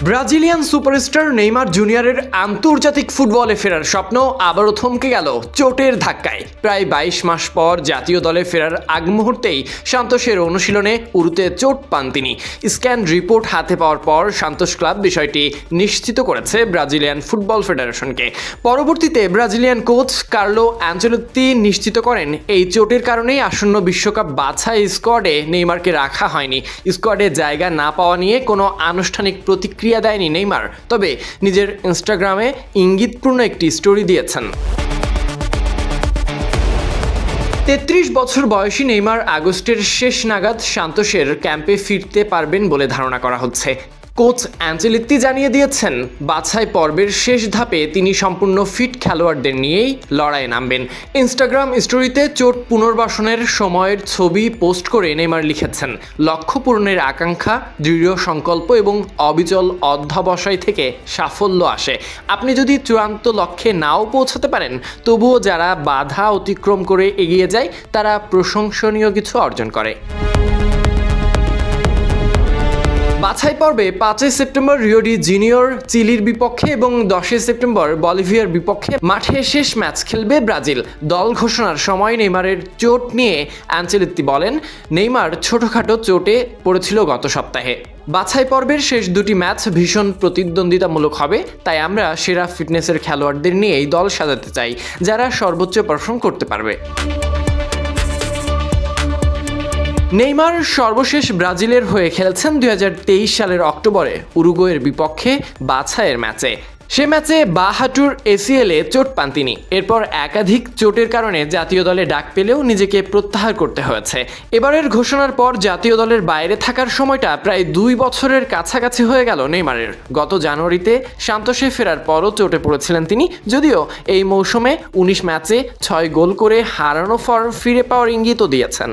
Brazilian superstar Neymar জুনিয়রের আন্তর্জাতিক ফুটবলে ফেরার স্বপ্ন আবারও থমকে গেল চোটের ধাক্কায়। প্রায় ২২ মাস পর জাতীয় দলে ফেরার আগ মুহূর্তেই সান্তোসের অনুশীলনে উরুতে চোট পান তিনি। স্ক্যান রিপোর্ট হাতে পাওয়ার পর সান্তোস ক্লাব বিষয়টি নিশ্চিত করেছে ব্রাজিলিয়ান ফুটবল ফেডারেশনকে। পরবর্তীতে ব্রাজিলিয়ান কোচ কার্লো অ্যাঞ্চেলোত্তি নিশ্চিত করেন এই চোটের কারণেই আসন্ন বিশ্বকাপ বাছাই স্কোয়াডে নেইমারকে রাখা হয়নি। স্কোয়াডে জায়গা না পাওয়া নিয়ে কোনো আনুষ্ঠানিক প্রতিক্রিয়া দেয়নি নেইমার, তবে নিজের ইনস্টাগ্রামে ইঙ্গিতপূর্ণ একটি স্টোরি দিয়েছেন। ৩৩ বছর বয়সী নেইমার আগস্টের শেষ নাগাদ সান্তোসের ক্যাম্পে ফিরতে পারবেন বলে ধারণা করা হচ্ছে। কোচ অ্যাঞ্চেলোত্তি জানিয়ে দিয়েছেন, বাছাই পর্বের শেষ ধাপে তিনি সম্পূর্ণ ফিট খেলোয়াড়দের নিয়েই লড়াইয়ে নামবেন। ইনস্টাগ্রাম স্টোরিতে চোট পুনর্বাসনের সময়ের ছবি পোস্ট করে নেইমার লিখেছেন, লক্ষ্য পূরণের আকাঙ্ক্ষা, দৃঢ় সংকল্প এবং অবিচল অধ্যবসায় থেকে সাফল্য আসে। আপনি যদি চূড়ান্ত লক্ষ্যে নাও পৌঁছাতে পারেন, তবুও যারা বাধা অতিক্রম করে এগিয়ে যায় তারা প্রশংসনীয় কিছু অর্জন করে। বাছাই পর্বে ৫ সেপ্টেম্বর রিও ডি জেনিরোর চিলির বিপক্ষে এবং ১০ সেপ্টেম্বর বলিভিয়ার বিপক্ষে মাঠে শেষ ম্যাচ খেলবে ব্রাজিল। দল ঘোষণার সময় নেইমারের চোট নিয়ে অ্যাঞ্চেলোত্তি বলেন, নেইমার ছোটখাটো চোটে পড়েছিল গত সপ্তাহে। বাছাই পর্বের শেষ দুটি ম্যাচ ভীষণ প্রতিদ্বন্দ্বিতামূলক হবে, তাই আমরা সেরা ফিটনেসের খেলোয়াড়দের নিয়েই দল সাজাতে চাই, যারা সর্বোচ্চ পারফর্ম করতে পারবে। নেইমার সর্বশেষ ব্রাজিলের হয়ে খেলেছেন ২০২৩ সালের অক্টোবরে উরুগুয়ের বিপক্ষে বাছাইয়ের ম্যাচে। সে ম্যাচে বাঁ হাঁটুর এসিএলে চোট পান তিনি। এরপর একাধিক চোটের কারণে জাতীয় দলে ডাক পেলেও নিজেকে প্রত্যাহার করতে হয়েছে। এবারের ঘোষণার পর জাতীয় দলের বাইরে থাকার সময়টা প্রায় ২ বছরের কাছাকাছি হয়ে গেল নেইমারের। গত জানুয়ারিতে সান্তোসে ফেরার পরও চোটে পড়েছিলেন তিনি, যদিও এই মৌসুমে ১৯ ম্যাচে ৬ গোল করে হারানো ফর্ম ফিরে পাওয়ার ইঙ্গিতও দিয়েছেন।